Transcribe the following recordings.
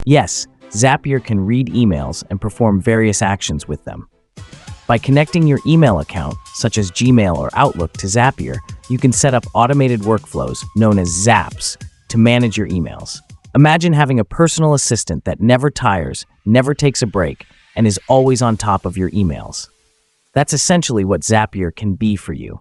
Yes, Zapier can read emails and perform various actions with them. By connecting your email account, such as Gmail or Outlook, to Zapier, you can set up automated workflows, known as Zaps, to manage your emails. Imagine having a personal assistant that never tires, never takes a break, and is always on top of your emails. That's essentially what Zapier can be for you.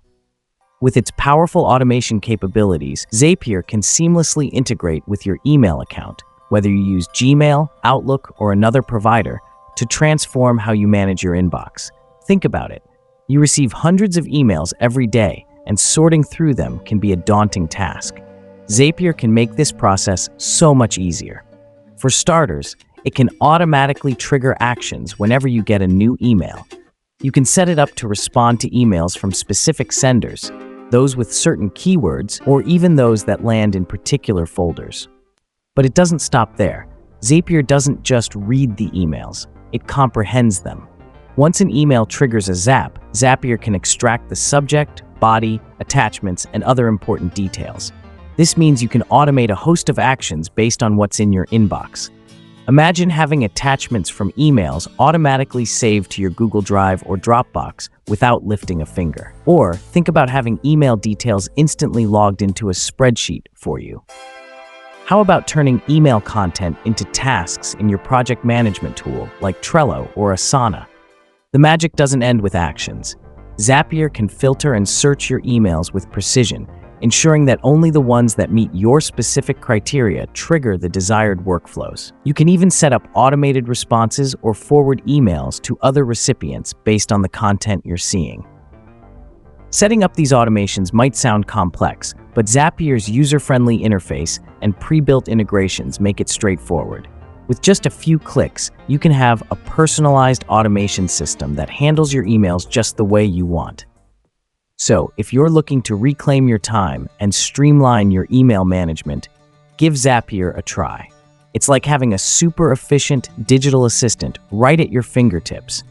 With its powerful automation capabilities, Zapier can seamlessly integrate with your email account, whether you use Gmail, Outlook, or another provider, to transform how you manage your inbox. Think about it. You receive hundreds of emails every day, and sorting through them can be a daunting task. Zapier can make this process so much easier. For starters, it can automatically trigger actions whenever you get a new email. You can set it up to respond to emails from specific senders, those with certain keywords, or even those that land in particular folders. But it doesn't stop there. Zapier doesn't just read the emails, it comprehends them. Once an email triggers a zap, Zapier can extract the subject, body, attachments, and other important details. This means you can automate a host of actions based on what's in your inbox. Imagine having attachments from emails automatically saved to your Google Drive or Dropbox without lifting a finger. Or think about having email details instantly logged into a spreadsheet for you. How about turning email content into tasks in your project management tool like Trello or Asana? The magic doesn't end with actions. Zapier can filter and search your emails with precision, ensuring that only the ones that meet your specific criteria trigger the desired workflows. You can even set up automated responses or forward emails to other recipients based on the content you're seeing. Setting up these automations might sound complex, but Zapier's user-friendly interface and pre-built integrations make it straightforward. With just a few clicks, you can have a personalized automation system that handles your emails just the way you want. So, if you're looking to reclaim your time and streamline your email management, give Zapier a try. It's like having a super efficient digital assistant right at your fingertips.